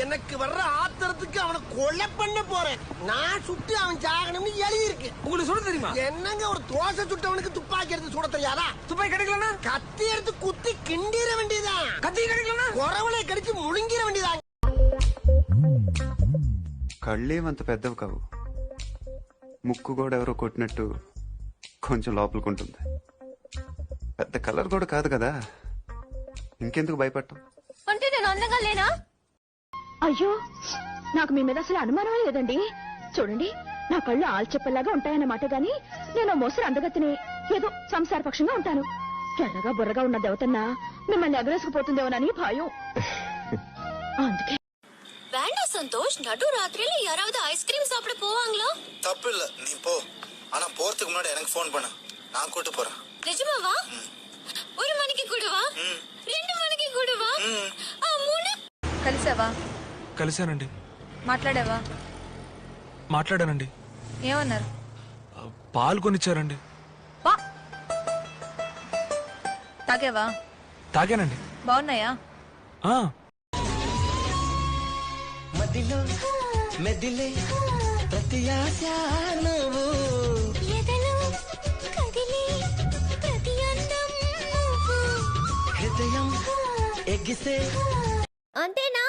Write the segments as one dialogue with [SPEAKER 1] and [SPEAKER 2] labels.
[SPEAKER 1] எனக்கு வர்ற ஆத்திரத்துக்கு அவனை கொலை பண்ண போறேன். நான் சுட்டு அவன் சாகணும்னு எழுதி இருக்கு.
[SPEAKER 2] உங்களுக்கு சுட தெரியுமா?
[SPEAKER 1] என்னங்க ஒரு தோசை சுட்டவனுக்கு துப்பாக்கி எடுத்து சுட தெரியாதா?
[SPEAKER 2] துப்பாக்கி கிடைக்கலனா
[SPEAKER 1] கத்தி எடுத்து குத்தி கிண்டிர வேண்டியதான்.
[SPEAKER 2] கத்தி கிடைக்கலனா
[SPEAKER 1] కొరవలే కడిచి ముళింగిర వేண்டிయదా.
[SPEAKER 3] కళ్ళేమంత పెద్దవి కావు, ముక్కు కూడా ఎవరో కొట్టినట్టు కొంచెం లోపలికుంటుంది. పెద్ద కలర్ కూడా కాదు కదా, ఇంకెందుకు భయపడటం?
[SPEAKER 4] అంటే నేను అందంగా లేనా? అయ్యో, నాకు మీ మీద అసలు అనుమానమే లేదండి. చూడండి, నా కళ్ళు ఆల్చెప్పల్లాగా ఉంటాయన్నమాట గాని నేను మోసరు అందగతిని ఏదో సంసారపక్షంగా ఉంటాను. ఎర్రగా బుర్రగా ఉన్న దేవతన్న మిమ్మల్ని ఎగరేసుకుపోతుందేమోనని భయం. అందుకే
[SPEAKER 5] வேண்டாம் சந்தோஷ், நடு ராத்திரியில யாராவது ஐஸ்கிரீம் சாப்பிட போவாங்களா?
[SPEAKER 6] தப்பு இல்ல, நீ போ. ஆனா போறதுக்கு முன்னாடி எனக்கு போன் பண்ண, நான் கூட்டு போறேன்.
[SPEAKER 5] நிஜமாவா? 1 மணிக்கு கூடவா? 2 மணிக்கு கூடవా? 3.
[SPEAKER 7] కలిసావా?
[SPEAKER 2] కలిసానండి.
[SPEAKER 7] మాట్లాడావా?
[SPEAKER 2] మాట్లాడానండి.
[SPEAKER 7] ఏమన్నారు?
[SPEAKER 2] పాలు కొనిచ్చారండి.
[SPEAKER 7] తాగావా?
[SPEAKER 2] తాగానండి.
[SPEAKER 7] బాగున్నాయా?
[SPEAKER 1] మదిలో మెదిలే ప్రతి ఆశ నువ్వు,
[SPEAKER 5] ఎదలో కదిలే ప్రతి అందం నువ్వు,
[SPEAKER 1] హృదయం ఎగిసే.
[SPEAKER 5] అంతేనా?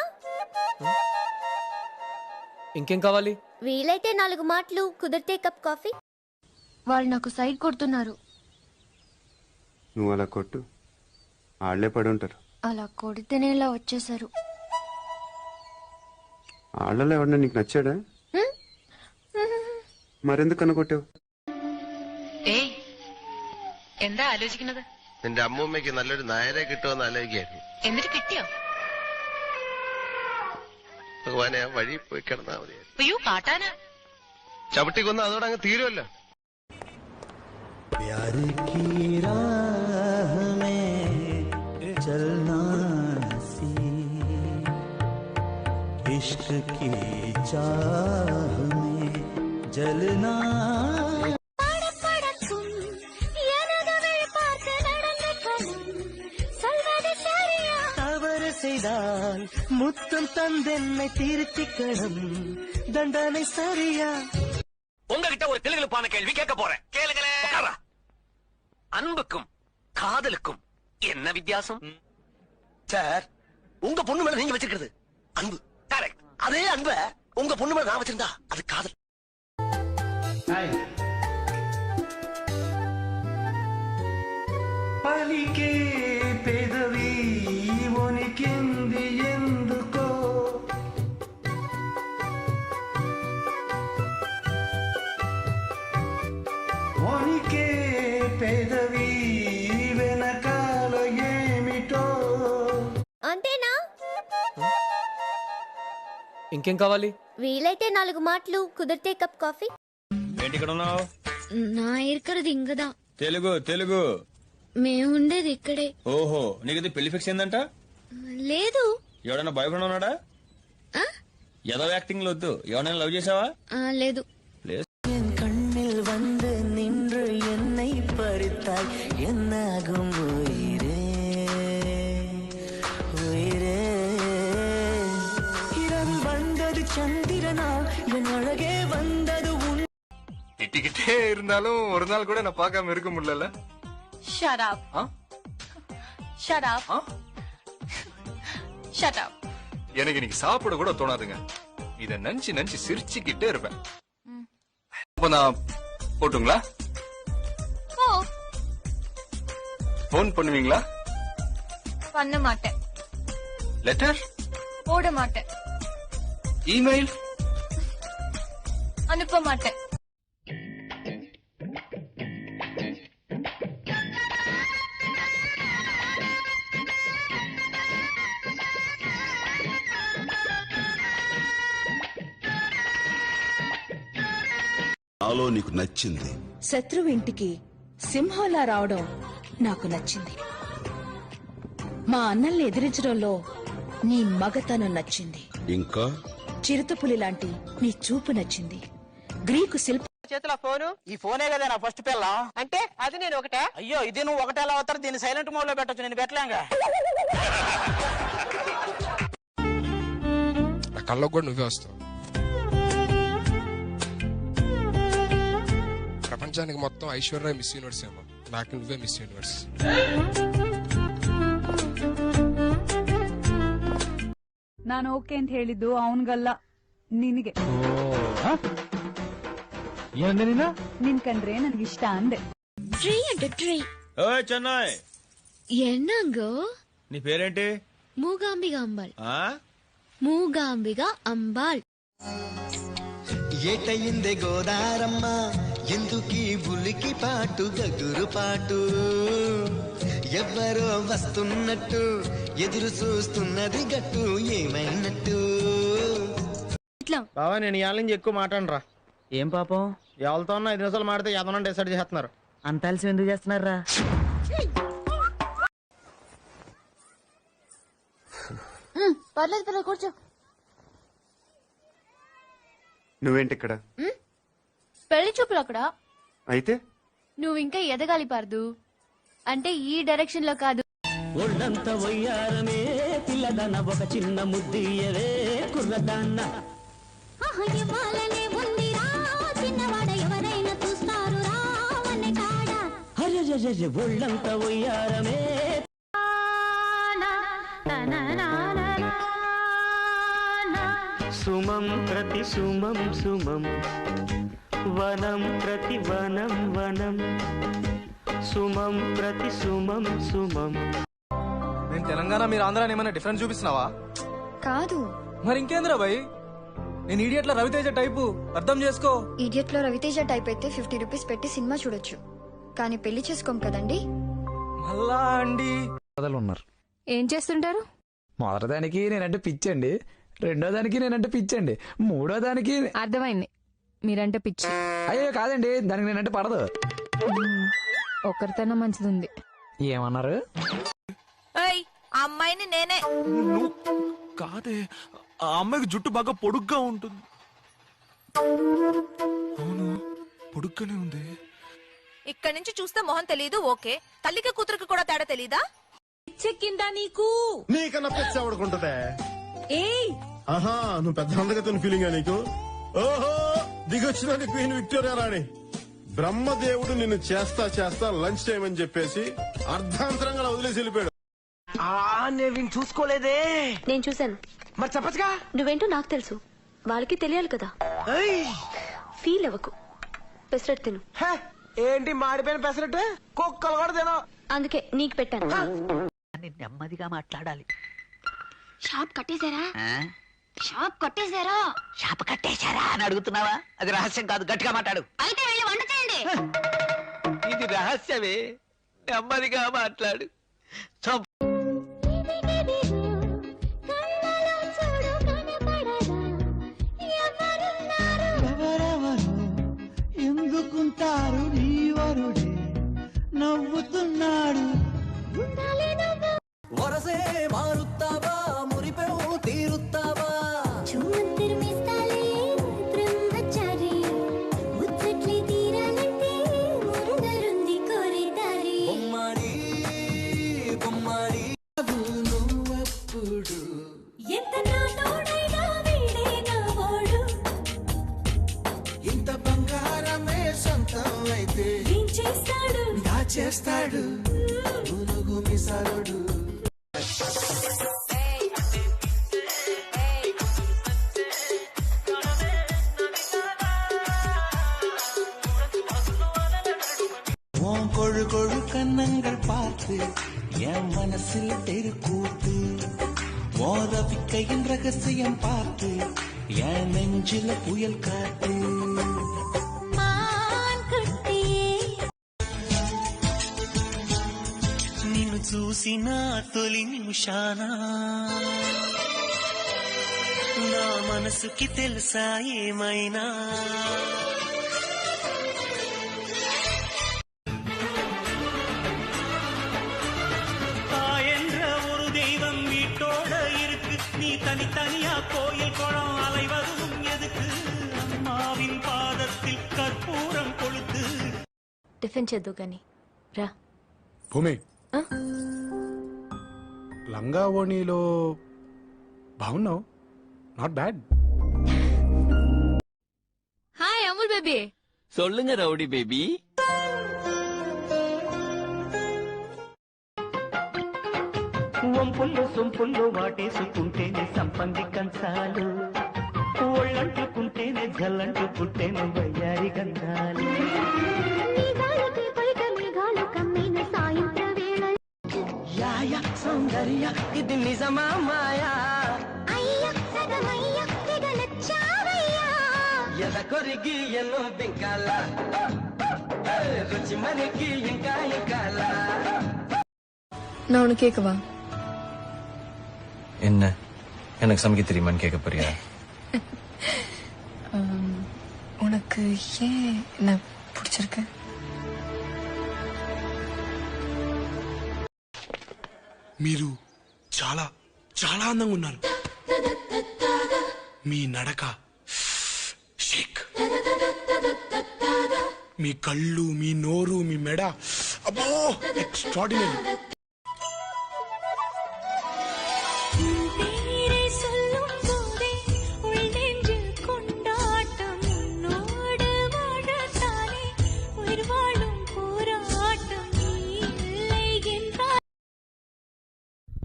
[SPEAKER 8] ఇంకేం కావాలి?
[SPEAKER 5] వీలైతే 4 మాటలు, కుదిరితే కప్ కాఫీ. వాళ్ళు నాకు సైడ్ కొడుతున్నారు.
[SPEAKER 3] నువ్వు అలా కొట్టు, ఆళ్లే పడి ఉంటారు.
[SPEAKER 5] అలా కొడితేనే ఇలా వచ్చేసారు.
[SPEAKER 3] ఆళ్లలో ఎవడన్నా నీకు నచ్చాడా? മരെന്ത് കണ്ണുകൊട്ടു?
[SPEAKER 7] ഏയ്, എന്താ ആലോചിക്കുന്നത്?
[SPEAKER 6] നിന്റെ അമ്മൂമ്മയ്ക്ക് നല്ലൊരു നായരെ കിട്ടുമെന്ന് ആലോചിക്കായിരുന്നു.
[SPEAKER 7] എന്നിട്ട് കിട്ടിയോ?
[SPEAKER 6] ഭഗവാനെ, ആ വഴി പോയി കിടന്നാ മതി.
[SPEAKER 7] അയ്യോ, കാട്ടാനാ.
[SPEAKER 6] ചവിട്ടി കൊന്ന് അതോടെ അങ്ങ് തീരുമല്ലോ.
[SPEAKER 1] प्यार की राह में चलना सी, इश्क की चाह में जलना. தவறு செய்தால் முத்தம் தந்தென்னை திருத்திக்கணும், தண்டனை சரியா?
[SPEAKER 9] உங்ககிட்ட ஒரு கிளுகிளுப்பான கேள்வி கேட்க போறேன், கேளுங்களே. அன்புக்கும் காதலுக்கும் என்ன வித்தியாசம்?
[SPEAKER 1] சார், உங்க பொண்ணு மேல நீங்க வச்சிருக்கிறது அன்பு.
[SPEAKER 9] கரெக்ட்.
[SPEAKER 1] அதே அன்ப உங்க பொண்ணு மேல நான் வச்சிருந்தா அது காதல். పలికే పెదవి వణికింది ఎందుకో, వణికే పెదవి వెనకాల ఏమిటో.
[SPEAKER 5] అంతేనా?
[SPEAKER 8] ఇంకేం కావాలి?
[SPEAKER 5] వీలైతే 4 మాటలు, కుదిరితే కప్ కాఫీ.
[SPEAKER 2] ఏంటి ఇక్కడ ఉన్నావు?
[SPEAKER 5] నా ఇరుకరది ఇంగదా.
[SPEAKER 2] తెలుగు తెలుగు.
[SPEAKER 5] మేముండేది ఇక్కడే.
[SPEAKER 2] ఓహో, నీకు పెళ్లి ఫిక్స్ అయిందంట?
[SPEAKER 5] లేదు.
[SPEAKER 2] ఎవడన్నా బాయ్ ఫ్రెండ్ ఉన్నాడా? ఏదో యాక్టింగ్ వద్దు. ఎవరైనా లవ్ చేసావా?
[SPEAKER 5] లేదు.
[SPEAKER 1] கண்ணில் வந்து நின்று என்னை பறித்தாய், என்னாகும் உயிரே உயிரே. இரவு வந்தது சந்திரனால், என் அழகே வந்தது உன்.
[SPEAKER 6] திட்டிக்கிட்டே இருந்தாலும் ஒரு நாள் கூட நான் பார்க்காம இருக்க முடியல.
[SPEAKER 7] Shut up. Shut up. Shut up.
[SPEAKER 6] எனக்கு இன்னைக்கு சாப்பிட கூட தோணாதுங்க. இத நினைச்சு நினைச்சு சிரிச்சுக்கிட்டே இருப்பேன். அப்ப நான் போட்டுங்களா? போன் பண்ணுவீங்களா?
[SPEAKER 7] பண்ண மாட்டேன்.
[SPEAKER 6] லெட்டர்
[SPEAKER 7] போட மாட்டேன்.
[SPEAKER 6] இமெயில்
[SPEAKER 7] அனுப்ப மாட்டேன்.
[SPEAKER 10] నాలో నీకు నచ్చింది.
[SPEAKER 4] శత్రువు ఇంటికి సింహంలా రావడం నాకు నచ్చింది. మా అన్నల్ని ఎదిరించడంలో నీ మగతనం నచ్చింది.
[SPEAKER 10] ఇంకా
[SPEAKER 4] చిరుతపులి లాంటి నీ చూపు నచ్చింది. గ్రీకు శిల్ప
[SPEAKER 1] చేతిలో ఫోను. ఈ ఫోనే కదా నా ఫస్ట్ పిల్ల. అంటే అది నేను ఒకటే. అయ్యో, ఇది నువ్వు ఒకటే ఎలా అవుతారు? దీన్ని సైలెంట్ మోడ్ లో పెట్టొచ్చు, నేను పెట్టలేంగా.
[SPEAKER 11] కళ్ళకు కూడా నువ్వే వస్తావు. ప్రపంచానికి మొత్తం ఐశ్వర్య మిస్ యూనివర్స్ ఏమో, నాకు నువ్వే మిస్ యూనివర్స్.
[SPEAKER 12] ನಾನು ಓಕೆ ಅಂತ ಹೇಳಿದ್ದು ಅವನ್ಗಲ್ಲ, ನಿನಗೆ. ನಿನ್ ಕಂಡ್ರೆ ನನ್ಗಿಷ್ಟ ಅಂದೆ.
[SPEAKER 5] ట్రీ అంటే ట్రీ.
[SPEAKER 2] ఓయ్ చెన్నై,
[SPEAKER 5] ఎన్నాంగో
[SPEAKER 2] నీ పేరేంటి?
[SPEAKER 5] మూగాంబిగా అంబాల్.
[SPEAKER 2] ఆ
[SPEAKER 5] మూగాంబిగా అంబాల్.
[SPEAKER 13] ఏటయిందే గోదారమ్మ, ఎందుకీ బులికి పాటు గగురు పాటు, ఎవ్వరో వస్తున్నట్టు ఎదురు చూస్తున్నది గట్టు, ఏమైనట్టు.
[SPEAKER 1] బావా నేను ఇవాళ నుంచి ఎక్కువ మాట్లాడరా.
[SPEAKER 14] ఏం పాపం,
[SPEAKER 1] ఎవరితో ఉన్నా 5 నిమిషాలు మాడితే ఎవరన్నా డిసైడ్ చేస్తున్నారు.
[SPEAKER 14] అంత అలసి ఎందుకు చేస్తున్నారా?
[SPEAKER 5] పర్లేదు పర్లేదు, కూర్చో.
[SPEAKER 3] నువ్వేంటి ఇక్కడ?
[SPEAKER 5] పెళ్లి చూపులు అక్కడ.
[SPEAKER 3] అయితే
[SPEAKER 5] నువ్వు ఇంకా ఎదగాలి పార్దు. అంటే ఈ డైరెక్షన్ లో కాదు.
[SPEAKER 14] ఒళ్ళంత వయ్యారమే పిల్లదన్న, ఒక చిన్న ముద్దియవే కుర్రదాన్న. ఒళ్ళంత వయ్యారమే. సుమం ప్రతి సుమం సుమం, వనం ప్రతి వనం వనం, సుమం ప్రతి సుమం సుమం.
[SPEAKER 6] నేను తెలంగాణ, మీరు ఆంధ్రాని ఏమైనా డిఫరెన్స్ చూపిస్తున్నావా?
[SPEAKER 7] కాదు.
[SPEAKER 6] మరి ఇంకేంద్రా భయ్, నేను ఈడియట్ లో రవితేజ టైపు, అర్థం చేసుకో.
[SPEAKER 7] ఇడియట్ లో రవితేజ టైప్ అయితే 50 రూపీస్ పెట్టి సినిమా చూడొచ్చు, కానీ పెళ్లి చేసుకోం కదండి.
[SPEAKER 6] మళ్ళా అండి
[SPEAKER 8] ఉన్నారు.
[SPEAKER 7] ఏం చేస్తుంటారు?
[SPEAKER 8] మొదటి దానికి నేనంటే పిచ్చండి, రెండో దానికి నేనంటే పిచ్చండి, మూడో దానికి
[SPEAKER 7] అర్థమైంది, మీరంటే పిచ్చి.
[SPEAKER 8] అయ్యో కాదండి, దానికి నేనంటే పడదు.
[SPEAKER 7] ఒకరితోనే మంచిది ఉంది.
[SPEAKER 8] ఏమన్నారు?
[SPEAKER 7] అమ్మాయిని నేనే.
[SPEAKER 15] కాదే, ఆ అమ్మాయికి జుట్టు బాగా పొడుగ్గా ఉంటుంది. అవును, పొడుగ్గానే ఉంది.
[SPEAKER 7] ఇక్కడ నుంచి చూస్తే మొహం తెలీదు, ఓకే. తల్లికి కూతురికి కూడా తేడా తెలీదా? చెక్కిందా నీకు?
[SPEAKER 16] నీకన్నా పెద్ద ఎవడుకుంటుందే? ఆహా, నువ్వు పెద్ద అందగతిని ఫీలింగా నీకు? ఓహో, దిగొచ్చినది క్వీన్ విక్టోరియా రాణి. బ్రహ్మదేవుడు నిన్ను చేస్తా లంచ్ టైం అని చెప్పేసి అర్ధాంతరంగా వదిలేసి వెళ్ళిపోయాడు.
[SPEAKER 14] నేను చూసుకోలేదే.
[SPEAKER 4] నేను చూశాను.
[SPEAKER 14] మరి చెప్పచ్చుగా.
[SPEAKER 4] నువ్వేంటో నాకు తెలుసు, వాళ్ళకి తెలియాలి కదా. ఫీల్ అవ్వకు, పెసరట్టు తిను.
[SPEAKER 14] ఏంటి మాడిపోయిన పెసరట్టు? కుక్కలు కూడా తినవు.
[SPEAKER 4] అందుకే నీకు పెట్టాను.
[SPEAKER 14] నెమ్మదిగా మాట్లాడాలి.
[SPEAKER 5] షాప్ కట్టేశారా? షాప్ కట్టేశారా?
[SPEAKER 14] షాప్ కట్టేశారా అని అడుగుతున్నావా? అది రహస్యం కాదు, గట్టిగా మాట్లాడు.
[SPEAKER 5] అయితే వెళ్ళి వంట చేయండి.
[SPEAKER 14] ఇది రహస్యమే, నెమ్మదిగా మాట్లాడు.
[SPEAKER 13] ఎందుకుంటారు నీ వరుడే నవ్వుతున్నాడు. వరసే మారుతావా, మురిపెవు తీరుతావా? బొమ్మాడి బొమ్మాడి నువ్వప్పుడు ఇంత బంగారమే సొంతం అయితే దాచేస్తాడు మునుగు మిసాలుడు. கொழு கொழு கண்ணங்கள் பார்த்து என் மனசில் தெருக்கூத்து, மோதவிக்கையின் ரகசியம் பார்த்து என் நெஞ்சில புயல் காத்து. నిన్ను చూసిన తొలి నిమిషాన నా మనసుకి తెలుసా ఏమైనా? நீ தனித்தனியா கோயில் குளம் அலைவதும் எதுக்கு? அம்மாவின் பாதத்தில் கற்பூரம் கொளுத்து.
[SPEAKER 4] టిఫిన్ చేద్దు గాని రా.
[SPEAKER 16] భూమి, లంగా ఓణీలో బాగున్నావు.
[SPEAKER 15] Not bad.
[SPEAKER 4] Hi Amul baby.
[SPEAKER 9] சொல்லுங்க ரவுடி பேபி.
[SPEAKER 13] వంపుల్లో సొంపుల్లో వాటేసుకుంటేనే సంపంగి కంచాలు, ఒళ్ళంటుకుంటేనే జల్లంటుకుంటేనే వయ్యారి గంధాలు. యాయ సౌందర్య ఇది నిజమా మాయా, ఎద కొరిగి ఎన్నో బింకాల, రుచి మనకి ఇంకా ఇంకాల.
[SPEAKER 7] நான் உனக்கு கேட்கவா?
[SPEAKER 6] என்ன எனக்கு சமைக்க தெரியுமான்னு கேட்க போறியா?
[SPEAKER 7] உனக்கு ஏன் என்ன பிடிச்சிருக்கு?
[SPEAKER 15] మీరు చాలా చాలా అందంగా ఉన్నారు. మీ నడక షేక్, మీ కళ్ళు, మీ నోరు, మీ మెడ, అబ్బో ఎక్స్ట్రాడినరీ.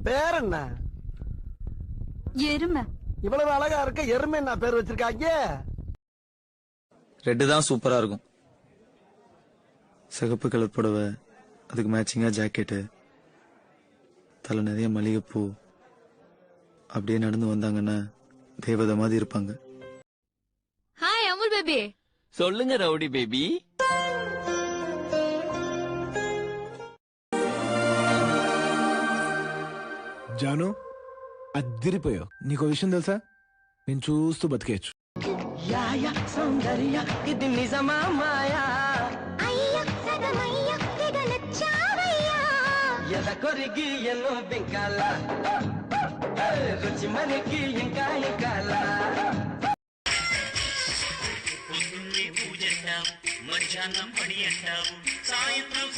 [SPEAKER 13] பேர் என்ன?
[SPEAKER 12] எருமை.
[SPEAKER 13] இவ்வளவு அழகா இருக்க எருமை என்ன பேர் வச்சிருக்காங்க?
[SPEAKER 8] ரெட்டு தான் சூப்பரா இருக்கும்.
[SPEAKER 3] சிகப்பு கலர் புடவை, அதுக்கு மேட்சிங்கா ஜாக்கெட்டு, தலை நிறைய மல்லிகைப்பூ, அப்படியே நடந்து வந்தாங்கன்னா தேவதை மாதிரி இருப்பாங்க.
[SPEAKER 4] Hi Amul baby.
[SPEAKER 9] சொல்லுங்க ரவுடி பேபி.
[SPEAKER 15] జాను అద్దిరిపోయావు. నీకో విషయం తెలుసా, నేను చూస్తూ బతికేయచ్చు.
[SPEAKER 13] యాయ సౌందర్య ఇది నిజమా మాయా, ఎద కొరిగి ఎన్నో బింకాల, రుచి మనకి ఇంకా ఇంకాల.
[SPEAKER 9] మధ్యాహ్నం పడి అంటావు, సాయంత్రం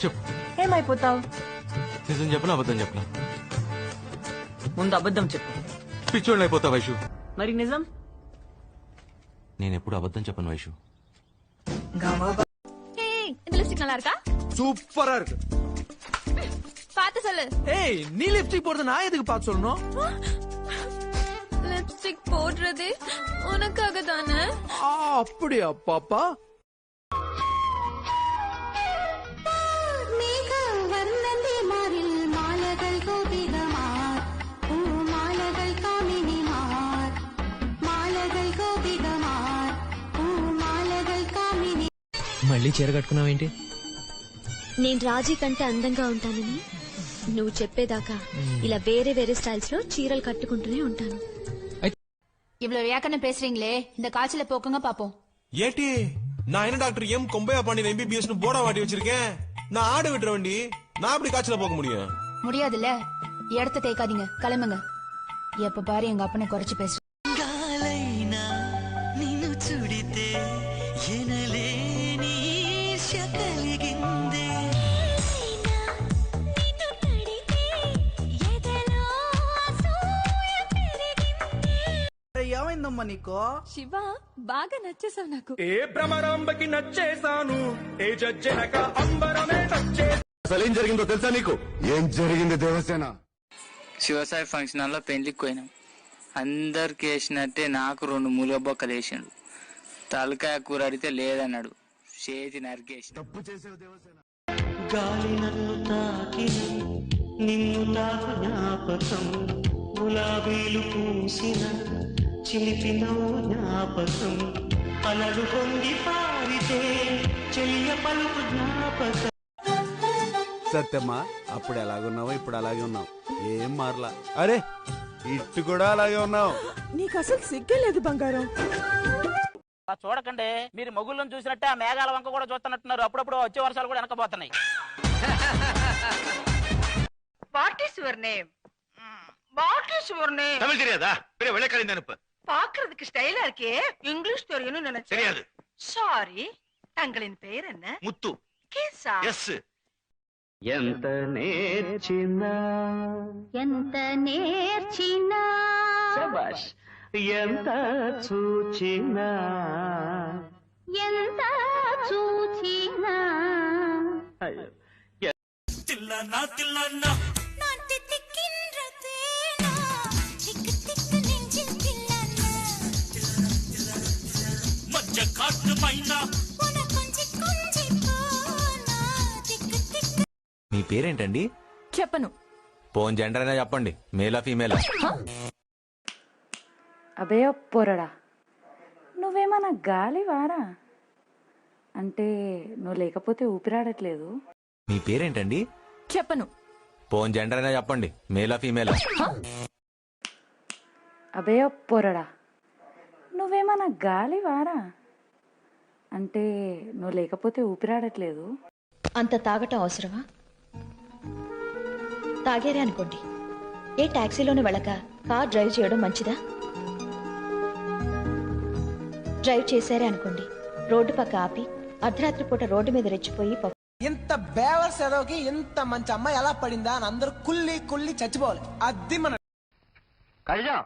[SPEAKER 15] చెప్పు,
[SPEAKER 12] ఏమైపోతావు?
[SPEAKER 15] నిజం చెప్పనా అబద్ధం చెప్పనా?
[SPEAKER 14] ముందు అబద్ధం చెప్పు.
[SPEAKER 15] పిచ్చోళ్ళు అయిపోతా వైషు.
[SPEAKER 14] మరి నిజం?
[SPEAKER 15] నేను ఎప్పుడు అబద్ధం చెప్పను వైషు.
[SPEAKER 4] இந்த லிப்ஸ்டிக் நல்லா இருக்கா?
[SPEAKER 15] சூப்பரா இருக்கு.
[SPEAKER 4] பார்த்து சொல்லு.
[SPEAKER 15] ஏய், நீ லிப்ஸ்டிக் போடுறது நான் எதுக்கு பார்த்து சொல்லணும்?
[SPEAKER 4] லிப்ஸ்டிக் போடுறது உனக்காக தானே?
[SPEAKER 15] அப்படியா பாப்பா?
[SPEAKER 13] మళ్ళీ చీర కట్టుకున్నావేంటి?
[SPEAKER 5] నేను రాజీ కంటే అందంగా ఉంటానని నువ్వు చెప్పేదాకా ఇలా వేరే వేరే స్టైల్స్ లో చీరలు కట్టుకుంటూనే ఉంటాను.
[SPEAKER 7] இவ்வளவு வியாக்கன பேசுறீங்களே, இந்த காய்ச்சல போக்குங்க பாப்போம்.
[SPEAKER 15] ஏட்டி, நான் என்ன doctor M Kombaiah Pandian MBBS போட மாட்டி வச்சிருக்கேன். நான் ஆடு விட்டுற வண்டி, நான் அப்படி காய்ச்சல போக முடியும்?
[SPEAKER 7] முடியாதுல்ல, இடத்த தேய்க்காதீங்க, கிளம்புங்க. எப்ப பாரு எங்க அப்பனை குறைச்சு பேசு.
[SPEAKER 13] నిన్ను చూడితే ఎనలేని ఈర్ష్య కలిగిందే.
[SPEAKER 14] ఏమైందమ్మా నీకు?
[SPEAKER 12] శివ బాగా నచ్చేసావు నాకు.
[SPEAKER 15] ఏ భ్రమరాంబకి నచ్చేసాను, ఏ జజ్జనక అంబరమే నచ్చే.
[SPEAKER 3] అసలు ఏం జరిగిందో తెలుసా నీకు? ఏం జరిగింది దేవసేన?
[SPEAKER 1] శివసాయి ఫంక్షన్ హాల్లో పెళ్లికి పోయినాం. అందరికి వేసినట్టే నాకు 2 మూలుగ బొక్కలు వేసిండు. తలకాయ కూర అడిగితే లేదన్నాడు, చేతి నరికేసి.
[SPEAKER 3] తప్పు చేసావు దేవసేన.
[SPEAKER 13] గాలి నన్ను తాకిన నిన్ను తాకు జ్ఞాపకం, గులాబీలు పూసిన చిలిపిన జ్ఞాపకం, అలలు పొంగి పారితే చెయ్య పలుకు జ్ఞాపకం.
[SPEAKER 3] సత్యమ్మా, అప్పుడు ఎలాగున్నావో ఇప్పుడు అలాగే ఉన్నావు, ఏం మారలా. అరే ఇట్టు కూడా అలాగే ఉన్నావు.
[SPEAKER 12] నీకు అసలు సిగ్గే లేదు బంగారం.
[SPEAKER 1] చూడకండి, మీరు మొగుళ్ళని చూసినట్టే ఆ మేఘాల వంక కూడా చూస్తున్నట్టున్నారు. అప్పుడప్పుడు వచ్చే వర్షాలు కూడా వెనకపోతున్నాయి.
[SPEAKER 7] What is your name? What is your name?
[SPEAKER 9] Tamil தெரியாதா? பெரிய வெள்ளைக்காரி நினைப்பு.
[SPEAKER 7] பாக்குறதுக்கு ஸ்டைலா இருக்கே, இங்கிலீஷ் தெரியும்னு நினைச்சேன்.
[SPEAKER 9] தெரியாது.
[SPEAKER 7] சாரி,
[SPEAKER 17] തങ്കളിൻ പേരെന്ന്
[SPEAKER 9] മുത്തു
[SPEAKER 17] കേസാ
[SPEAKER 9] ఎస్
[SPEAKER 13] ఎంత నేర్చినా శభాష్ ఎంత చూచినా అయ్యో
[SPEAKER 9] తిల్లనా తిల్లనా మధ్య కాటు మైనా
[SPEAKER 18] మీ పేరేంటండి?
[SPEAKER 7] చెప్పను.
[SPEAKER 18] పోన్ జెండర్ అయినా చెప్పండి, మేలా ఫీమేలా?
[SPEAKER 12] అబే పొరడా, నువ్వేమన్నా గాలి వారా? అంటే నువ్వు లేకపోతే ఊపిరాడట్లేదు.
[SPEAKER 18] మీ పేరేంటండి?
[SPEAKER 7] చెప్పను.
[SPEAKER 18] పోన్ జెండర్ అయినా చెప్పండి, మేలా ఫీమేలా?
[SPEAKER 12] అబే పొరడా, నువ్వేమన్నా గాలి వారా? అంటే నువ్వు లేకపోతే ఊపిరాడట్లేదు.
[SPEAKER 4] అంత తాగటం అవసరమా? తాగేరే అనుకోండి, ఏ టాక్సీలోనే వెళ్ళక కార్ డ్రైవ్ చేయడం మంచిదా? డ్రైవ్ చేశారే అనుకోండి, రోడ్డు పక్క ఆపి అర్ధరాత్రి పూట రోడ్డు మీద రెచ్చిపోయి
[SPEAKER 19] ఇంత బేవర్ సెదవుకి ఇంత మంచి అమ్మాయి ఎలా పడిందా అని అందరూ కుల్లి కుల్లి చచ్చిపోవాలి. అది మన
[SPEAKER 9] കഴിഞ്ഞോ?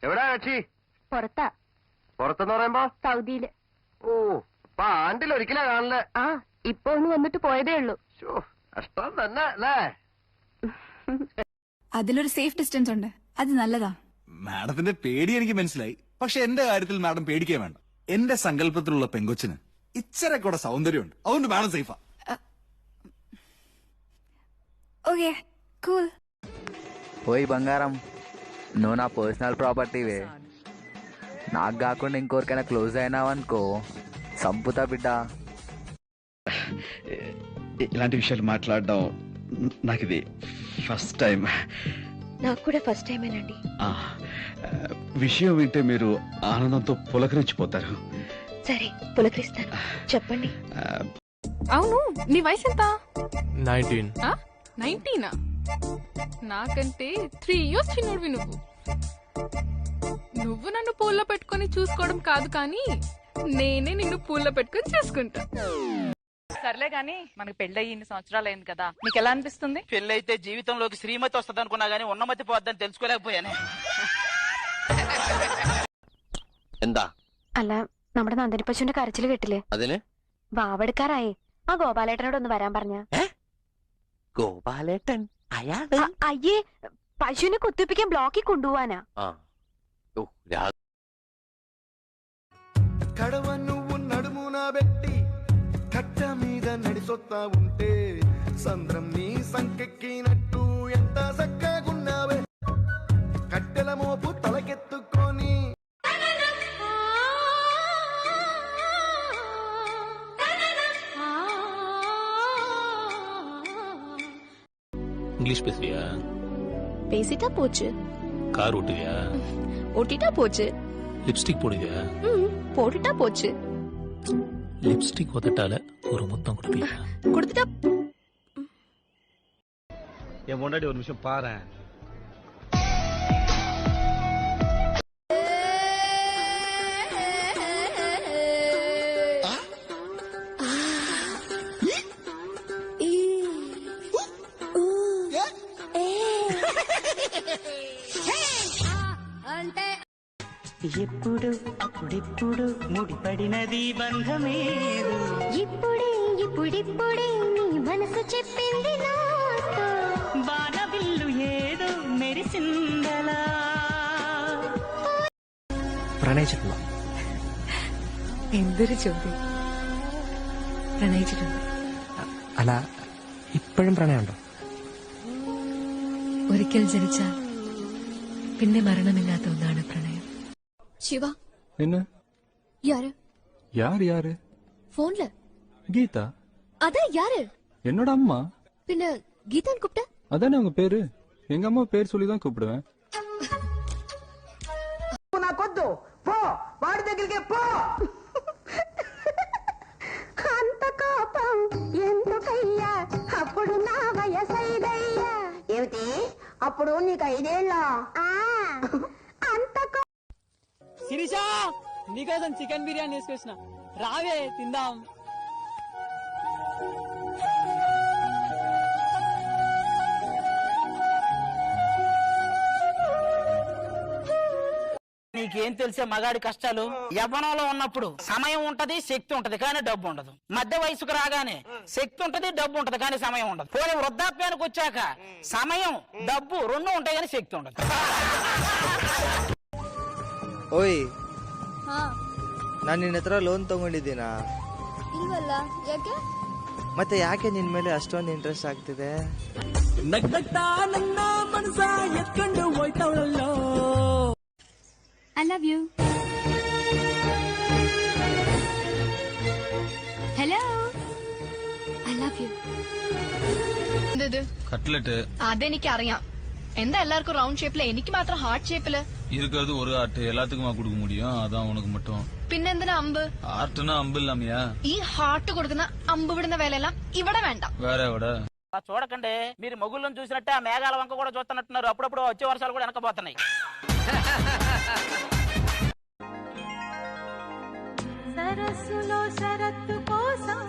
[SPEAKER 9] എവിടാ കക്ഷി? പുറത്തെന്ന് പറയുമ്പോ
[SPEAKER 4] സൗദിയില്.
[SPEAKER 9] ഓ അപ്പൊ ആണ്ടിൽ ഒരിക്കലാ കാണല്ലേ?
[SPEAKER 4] ഇപ്പൊ ഒന്ന് വന്നിട്ട് പോയതേ ഉള്ളൂ.
[SPEAKER 9] കഷ്ടം തന്നെ അല്ലേ?
[SPEAKER 20] അതിലൊരു സേഫ് ഡിസ്റ്റൻസ് ഉണ്ട്, അത് നല്ലതാ.
[SPEAKER 21] മാഡത്തിന്റെ പേടി എനിക്ക് മനസ്സിലായി. പക്ഷെ എന്റെ കാര്യത്തിൽ മാഡം പേടിക്കാൻ വേണ്ട. എന്റെ സങ്കല്പത്തിലുള്ള പെങ്കൊച്ചിന് ഇച്ചരെ കൂടെ സൗന്ദര്യമുണ്ട്. അതുകൊണ്ട് മാഡം സേഫാ.
[SPEAKER 20] Okay cool.
[SPEAKER 1] పోయి బంగారం, నువ్వు నా పర్సనల్ ప్రాపర్టీవే. నాకు కాకుండా ఇంకోరికైనా క్లోజ్ అయినావనుకో సంపుతా బిడ్డ.
[SPEAKER 3] ఇలాంటి విషయాలు మాట్లాడడం నాకు ఇది ఫస్ట్ టైం.
[SPEAKER 5] నాకు కూడా ఫస్ట్ టైమేనండి.
[SPEAKER 3] విషయం వింటే మీరు ఆనందంతో పులకరించిపోతారు.
[SPEAKER 5] సరే పులకరిస్తాను, చెప్పండి.
[SPEAKER 20] అవును, నీ వయసు ఎంత?
[SPEAKER 11] 19.
[SPEAKER 20] 19? నాకంటే 3 years చిన్నోడివి నువ్వు. నువ్వు నన్ను పూల్లో పెట్టుకొని చూసుకోవడం కాదు, కానీ నేనే నిన్ను పూల్లో పెట్టుకొని చూసుకుంటా.
[SPEAKER 12] సర్లే గాని మనకి పెళ్ళయి ఇన్ని సంవత్సరాలు అయింది కదా, మీకు ఎలా అనిపిస్తుంది?
[SPEAKER 14] పెళ్ళైతే జీవితంలోకి శ్రీమతి వస్తుంది అనుకున్నా గానీ ఉన్నమతి పోద్దని తెలుసుకోలేకపోయానే.
[SPEAKER 9] എന്താ
[SPEAKER 5] അല്ല, നമ്മുടെ നന്ദനി പശുവിന്റെ കരച്ചിൽ കേട്ടില്ലേ?
[SPEAKER 9] അതിന്
[SPEAKER 5] വാവെടുക്കാറായി. ആ ഗോപാലേട്ടനോട് ഒന്ന് വരാൻ പറഞ്ഞ.
[SPEAKER 9] ഗോപാലേട്ടൻ അയാള്?
[SPEAKER 5] അയ്യേ, പശുവിനെ കുത്തിപ്പിക്കാൻ ബ്ലോക്കിൽ കൊണ്ടുപോവാനാ.
[SPEAKER 16] కడవ నువ్వు నడుమున పెట్టి కట్ట మీద నడిసొత్తా ఉంటే సంద్రం నీ సంకెక్కినట్టు ఎంత చక్కగున్నావే. కట్టెల మోపు తలకెత్తుకొని
[SPEAKER 9] இங்கிலீஷ் பேசுறியா?
[SPEAKER 5] பேசிட்டா போச்சு.
[SPEAKER 9] கார் ஓட்டுவியா?
[SPEAKER 5] ஓட்டிட்டா போச்சு.
[SPEAKER 9] லிப்ஸ்டிக் போடுவியா?
[SPEAKER 5] போட்டுட்டா போச்சு.
[SPEAKER 9] லிப்ஸ்டிக் உதட்டால ஒரு முத்தம் கொடுப்பியா?
[SPEAKER 5] கொடுத்துட்டா.
[SPEAKER 9] என் முன்னாடி ஒரு நிமிஷம் பாரு.
[SPEAKER 13] ఎప్పుడు అప్పుడెప్పుడు ముడిపడినది బంధమేదు.
[SPEAKER 5] ఇప్పుడిప్పుడే నీ మనసు చెప్పింది నాతో.
[SPEAKER 13] బాణబిల్లు ఏదో మెరిసిందలా.
[SPEAKER 19] പ്രണയിച്ചിട്ടുണ്ടോ?
[SPEAKER 12] എന്തൊരു ചോദ്യം. പ്രണയിച്ചിട്ടുണ്ട്.
[SPEAKER 19] അല്ല, ഇപ്പോഴും പ്രണയമുണ്ടോ?
[SPEAKER 12] ഒരിക്കൽ ജനിച്ചാൽ പിന്നെ മരണമില്ലാത്ത ഒന്നാണ് പ്രണയം.
[SPEAKER 5] சிவா,
[SPEAKER 21] என்ன?
[SPEAKER 5] யாரு?
[SPEAKER 21] யாரு?
[SPEAKER 5] போன்ல
[SPEAKER 21] கீதா.
[SPEAKER 5] அதான் யாரு?
[SPEAKER 21] என்னோட அம்மா.
[SPEAKER 5] பின்ன கீதான் கூப்பிட்ட?
[SPEAKER 21] அதானே உங்க பேரு. எங்க அம்மா பேர் சொல்லி தான் கூப்பிடுவேன்.
[SPEAKER 17] నాకొద్దు, పో వాడి దగ్గరికి పో.
[SPEAKER 4] అంత కోపం ఎందుకయ్యా, అప్పుడు నా వయసైదయ్యా.
[SPEAKER 17] ఏమిటి అప్పుడు నీకు 5 ఏళ్ళ?
[SPEAKER 4] అంత
[SPEAKER 19] శిరీష, నీకోసం చికెన్ బిర్యానీ తీసుకొచ్చిన.
[SPEAKER 10] రావే తిందాం.
[SPEAKER 22] నీకేం తెలిసే మగాడి కష్టాలు? యవ్వనంలో ఉన్నప్పుడు సమయం ఉంటది, శక్తి ఉంటది, కానీ డబ్బు ఉండదు. మధ్య వయసుకు రాగానే శక్తి ఉంటది, డబ్బు ఉంటది, కానీ సమయం ఉండదు. పోనీ వృద్ధాప్యానికి వచ్చాక సమయం డబ్బు రెండు ఉంటాయి, కానీ శక్తి ఉండదు.
[SPEAKER 23] ಓಯ್ ನಾನು ನಿನ್ನ ಹತ್ರ ಲೋನ್ ತಗೊಂಡಿದ್ದೀನಾ?
[SPEAKER 5] ಇಲ್ವಲ್ಲ, ಯಾಕೆ?
[SPEAKER 23] ಮತ್ತೆ ಯಾಕೆ ನಿನ್ ಮೇಲೆ ಅಷ್ಟೊಂದು ಇಂಟ್ರೆಸ್ಟ್ ಆಗ್ತಿದೆ?
[SPEAKER 10] ನಗ್ನಗ್ತಾ ನನ್ನ ಮನಸ ಎತ್ಕೊಂಡು ಹೋಯ್ತವಳಲ್ಲೋ.
[SPEAKER 5] I love you. Hello. I love you.
[SPEAKER 24] Cutlet
[SPEAKER 5] അതെനിക്ക് അറിയാം. എന്താ എല്ലാവർക്കും റൗണ്ട് ഷേപ്പില്, എനിക്ക് മാത്രം ഹാർട്ട് ഷേപ്പില്?
[SPEAKER 24] இருக்கிறது ஒரு ஆர்ட் எல்லாத்துக்குமா கொடுக்க முடியும், அதான் உனக்கு மட்டும்.
[SPEAKER 5] പിന്നെന്തിനാ അമ്പ്?
[SPEAKER 24] ആർട്ട്னா അമ്പ് ഇല്ലാമയാ?
[SPEAKER 5] ഈ ഹാർട്ട് കൊടുക്കുന്ന അമ്പ് വിടുന്ന വേലയെല്ലാം ഇവിടെ വേണ്ട.
[SPEAKER 24] వేరే ఎവിടെ?
[SPEAKER 22] చూడకండి, మీరు మొగుళ్ళని చూసినట్టే ఆ మేఘాల వంక కూడా చూస్తున్నట్టున్నారు. అప్పుడప్పుడు వచ్చే వర్షాలు కూడా వెనకపోతున్నాయి.
[SPEAKER 10] సరస్సులో శరత్తు కోసం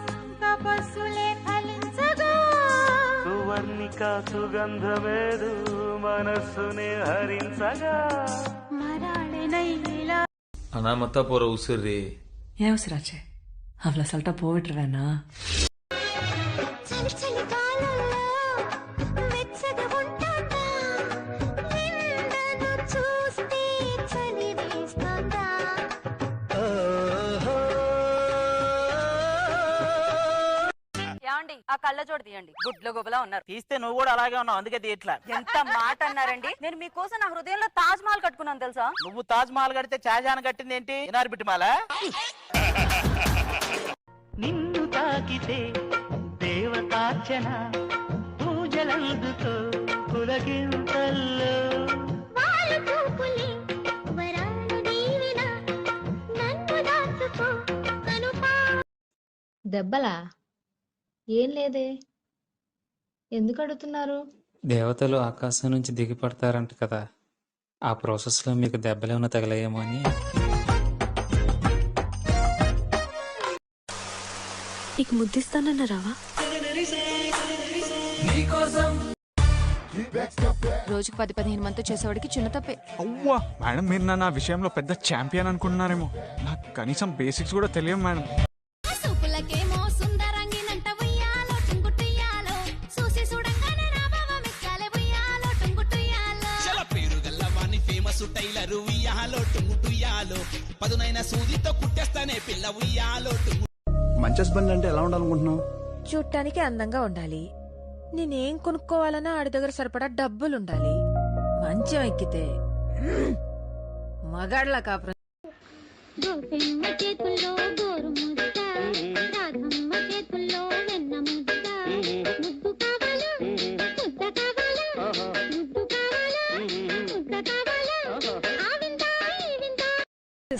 [SPEAKER 10] తపస్సులే ఫలించగా
[SPEAKER 13] సువర్ణిక సుగంధమేదు మనస్సునే హరించగా
[SPEAKER 10] மராளனையிலா.
[SPEAKER 24] ஆனா மத்தா போற உசுரி
[SPEAKER 25] ஏன் உசுராச்சே? அவளை சொல்லிட்டா போவிட்டுருவேனா?
[SPEAKER 7] ఆ కళ్ళ చోటు తీయండి, గుడ్ల గొప్పలా ఉన్నారు.
[SPEAKER 22] తీస్తే నువ్వు కూడా అలాగే ఉన్నావు, అందుకే తీయట్లా.
[SPEAKER 7] ఎంత మాట అన్నారండి? నేను మీకోసం నా హృదయంలో తాజ్ మహల్ కట్టుకున్నాను తెలుసా?
[SPEAKER 22] నువ్వు తాజ్ మహల్ కడితే షాజహాన్ కట్టింది ఏంటి? ఇనార్ బిట్టిమాల.
[SPEAKER 13] నిన్ను తాకితే దేవతార్చన పూజలందుతో పులకింతల్లో
[SPEAKER 5] దెబ్బలా? ఏం లేదే, ఎందుకు అడుగుతున్నారు?
[SPEAKER 26] దేవతలు ఆకాశం నుంచి దిగి పడతారంట కదా, ఆ ప్రాసెస్ లో మీకు దెబ్బలేమన్నా తగలేయేమో అని.
[SPEAKER 5] నీకు ముద్దిస్తానన్న రావా?
[SPEAKER 7] రోజుకు 10-15 మంది చేసేవాడికి చిన్న తప్పే.
[SPEAKER 27] అవ్వా మేడం, మీరు నా విషయంలో పెద్ద ఛాంపియన్ అనుకుంటున్నారేమో. నాకు కనీసం బేసిక్స్ కూడా తెలియదు మేడం.
[SPEAKER 10] టైలరు ఉయ్యాలో టుంగుటుయ్యాలో పదునైన సూదితో కుట్టేస్తానే పిల్ల ఉయ్యాలో.
[SPEAKER 21] మంచి హస్బెండ్ అంటే ఎలా ఉండాలనుకుంటున్నావు?
[SPEAKER 7] చూడటానికి అందంగా ఉండాలి, నేనేం కొనుక్కోవాలన్నా ఆడి దగ్గర సరిపడా డబ్బులుండాలి, మంచం ఎక్కితే మగాడ్లా కాపురం.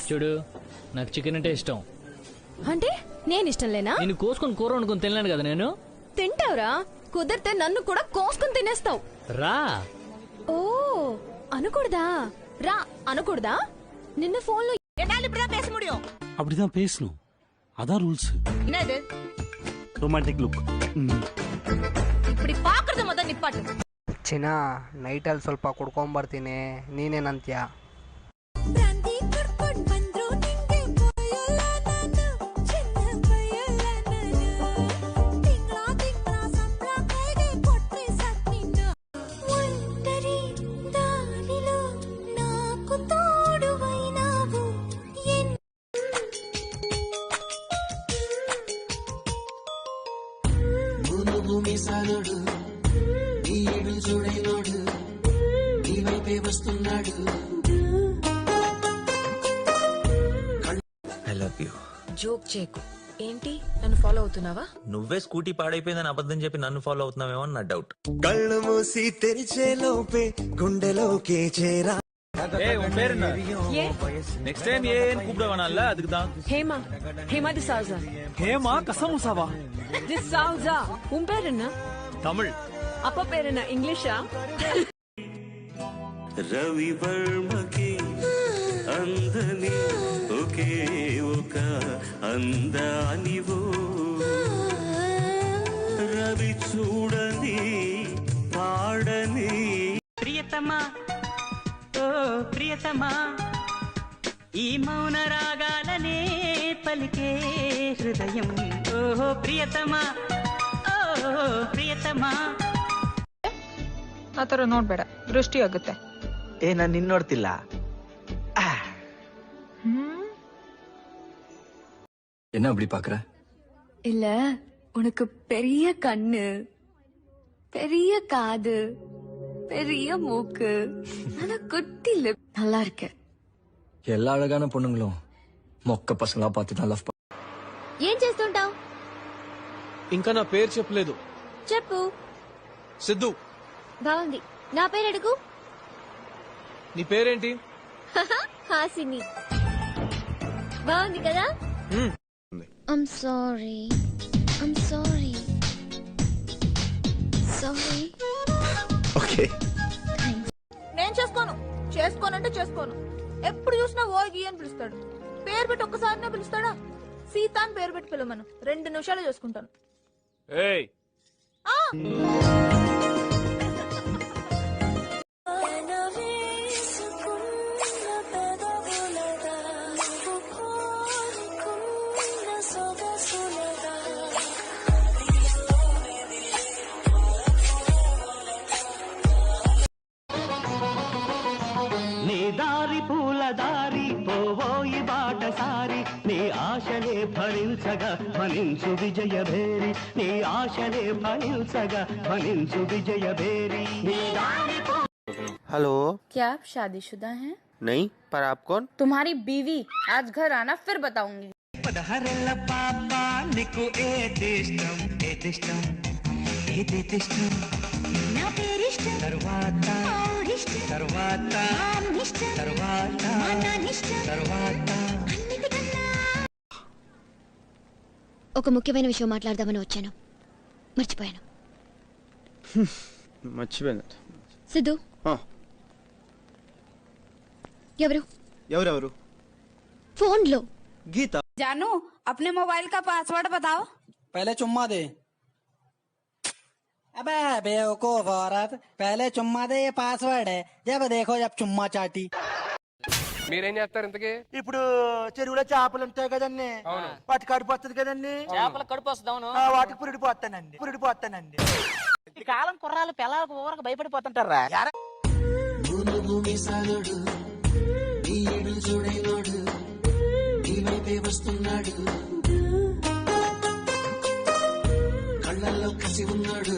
[SPEAKER 28] చూడు, నాకు చికెన్ అంటే ఇష్టం.
[SPEAKER 5] అంటే నేను ఇష్టం లేనా?
[SPEAKER 28] నేను కోసుకొని కూర వండుకొని తినలేను కదా. నేను
[SPEAKER 5] తింటావురా, కుదిరితే నన్ను కూడా కోసుకుని తినేస్తావు.
[SPEAKER 28] రా.
[SPEAKER 5] ఓ అనకూడదా? రా అనకూడదా? నిన్న ఫోన్ లో
[SPEAKER 10] பேச முடியும்.
[SPEAKER 28] அப்படிதான் பேசணும், அதான் ரூல்ஸ்.
[SPEAKER 7] என்னது
[SPEAKER 28] ரொமான்டிக் லுக்.
[SPEAKER 7] இப்படி பாக்குறது ಮೊದಲ ನಿಪ್ಪಾಟು.
[SPEAKER 29] ಚಿನ್ನ ನೈಟಲ್ಲಿ ಸ್ವಲ್ಪ ಕುಡ್ಕೊಂಬರ್ತೀನಿ, ನೀನೇನಂತ್ಯಾ?
[SPEAKER 10] మీసాలోడు ఈడు చూడైనోడు నీ వైపే వస్తున్నాడు.
[SPEAKER 18] I love you.
[SPEAKER 7] జోక్ చేయకు. ఏంటి, నన్ను ఫాలో అవుతున్నావా?
[SPEAKER 18] నువ్వే స్కూటీ పాడైపోయిందని అబద్ధం చెప్పి నన్ను ఫాలో అవుతున్నావేమో అని నా డౌట్.
[SPEAKER 13] కళ్ళు మూసి తెరిచే లోపే గుండెలోకి చేరా.
[SPEAKER 2] நெக்ஸ்ட் டைம் ஏன் கூப்பிட வேணாம்ல, அதுக்கு தான்.
[SPEAKER 10] ஹேமா, ஹேமா தி சால்சா.
[SPEAKER 27] ஹேமா கசமுசாவா?
[SPEAKER 10] தி சால்சா. உன் பேர் என்ன?
[SPEAKER 27] தமிழ்.
[SPEAKER 10] அப்பா பேர் என்ன, இங்கிலீஷா?
[SPEAKER 13] రవి వర్మకి అందని ఒకే ఒక అందానివో రవి చూడని పాడని
[SPEAKER 1] ప్రియతమా ఓ ప్రియతమా ఈ మౌన రాగాలనే పలికే హృదయం ఓ ಪ್ರಿಯತಮಾ ಓ ಪ್ರಿಯತಮಾ
[SPEAKER 3] ಆ ಥರ ನೋಡ್ಬೇಡ ದೃಷ್ಟಿ ಆಗುತ್ತೆ.
[SPEAKER 23] ನಾನು ನಿನ್ನ ನೋಡ್ತಿಲ್ಲ.
[SPEAKER 6] என்ன அப்படி பாக்குற?
[SPEAKER 25] இல்ல உனக்கு பெரிய கண்ணு, பெரிய காது, பெரிய மூக்கு, ஆனா குட்டி லிப். நல்லா இருக்கு.
[SPEAKER 6] எல்லா அழகான பொண்ணுங்களும் మొక్క పసలా பார்த்து தான் లవ్.
[SPEAKER 5] ఏం చేస్తుంటావు?
[SPEAKER 8] ఇంకా నా పేరు చెప్పలేదు.
[SPEAKER 5] చెప్పు.
[SPEAKER 8] సిద్ధు.
[SPEAKER 5] బాగుంది. నా పేరు అడుగు.
[SPEAKER 8] నీ పేరేంటి?
[SPEAKER 5] హాసిని. బాగుంది కదా? I'm sorry.
[SPEAKER 23] ఓకే.
[SPEAKER 7] నేను చేసుకోనంటే చేసుకోను. ఎప్పుడు చూసినా ఓగి అని పిలుస్తాడు. పేరు పెట్టి ఒక్కసారినే పిలుస్తాడా? సీత అని పేరు పెట్టి పిలవమను. 2 నిమిషాలు చేసుకుంటాను.
[SPEAKER 8] ఏయ్
[SPEAKER 13] నీ దారి పూల దారి పోవోయి బాటసారి నీ ఆశలే ఫలించగా ఫలించు విజయభేరి నీ ఆశలే ఫలించగా ఫలించు విజయభేరి నీ దారి
[SPEAKER 23] हेलो,
[SPEAKER 11] क्या आप शादीशुदा हैं?
[SPEAKER 23] नहीं, पर आप कौन?
[SPEAKER 11] तुम्हारी बीवी. आज घर आना फिर बताऊंगी.
[SPEAKER 13] పదహారేళ్ల పాప నీకు ఏదిష్టం ఏదిష్టం ఏదిష్టం
[SPEAKER 5] నా పేరిష్టం.
[SPEAKER 13] తర్వాత తర్వాత తర్వాత తర్వాత
[SPEAKER 5] ఒక ముఖ్యమైన విషయం మాట్లాడదామని వచ్చాను, మర్చిపోయాను.
[SPEAKER 23] మర్చిపోయాను.
[SPEAKER 5] సిద్ధు.
[SPEAKER 23] ఎవరెవరు?
[SPEAKER 5] फोन लो.
[SPEAKER 23] गीता.
[SPEAKER 11] जानू अपने मोबाइल का पासवर्ड बताओ.
[SPEAKER 19] पहले चुम्मा दे. अबे बेवकूफ औरत, पहले चुम्मा दे, ये पासवर्ड है. जब देखो जब चुम्मा चाटी.
[SPEAKER 8] మీరేం చేస్తారు ఇంతకీ?
[SPEAKER 19] ఇప్పుడు చెరువులో చేపలు ఉంటాయి కదండి, వాటి కడుపు వస్తుంది కదండి.
[SPEAKER 22] చేపల కడుపు వస్తాను.
[SPEAKER 19] వాటికి పురిడిపోతానండి.
[SPEAKER 22] ఈ కాలం కుర్రాలు పిల్లలకు ఊరకు భయపడిపోతుంటారా?
[SPEAKER 13] వస్తున్నాడు కళ్ళల్లో కసి ఉన్నాడు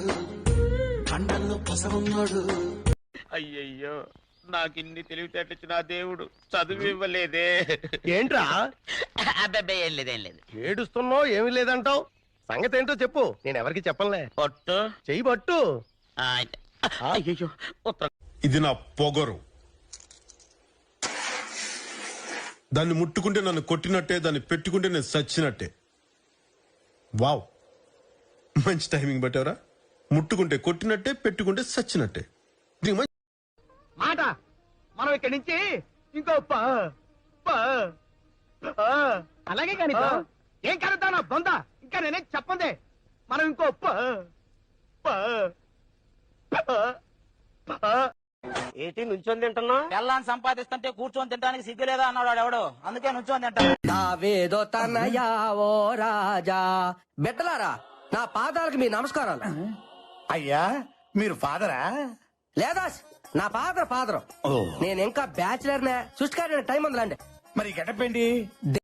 [SPEAKER 13] కండల్లో పస ఉన్నాడు.
[SPEAKER 9] అయ్యయ్యో నాకిన్ని తెలివితేటచ్చిన దేవుడు చదువు ఇవ్వలేదే. ఏంట్రా?
[SPEAKER 22] అబ్బాయి ఏం లేదు.
[SPEAKER 9] ఏడుస్తున్నావు ఏమీ లేదంటావు. సంగతి ఏంటో చెప్పు, నేను ఎవరికి చెప్పనులే. పట్టు చెయ్యి పట్టు. అయ్యయ్యో
[SPEAKER 14] ఇది నా పొగరు. దాన్ని ముట్టుకుంటే నన్ను కొట్టినట్టే, దాన్ని పెట్టుకుంటే నేను చచ్చినట్టే. వావ్, మంచి టైమింగ్ పెట్టావరా. ముట్టుకుంటే కొట్టినట్టే, పెట్టుకుంటే చచ్చినట్టే.
[SPEAKER 9] మాట మనం ఇక్కడి నుంచి ఇంకో అలాగే కానీ ఏం కలుద్దా నా బొంద. ఇంకా నేనేం చెప్పందే. మనం ఇంకో ఏంటి నుంచొని తింటున్నా?
[SPEAKER 22] పిల్లాన్ని సంపాదిస్తుంటే కూర్చొని తినడానికి సిగ్గులేదా అన్నాడు ఎవడు. అందుకే నుంచొని తింటా.
[SPEAKER 19] నావేదో తనయా ఓ రాజా. బిడ్డలారా, నా పాదాలకు మీ నమస్కారాలు.
[SPEAKER 9] అయ్యా మీరు ఫాదరా?
[SPEAKER 19] లేదా నా ఫాదర్. నేను ఇంకా బ్యాచిలర్ నే. సృష్టికారి టైం ఉందిలాండి.
[SPEAKER 9] మరి గెటప్ ఏంటి?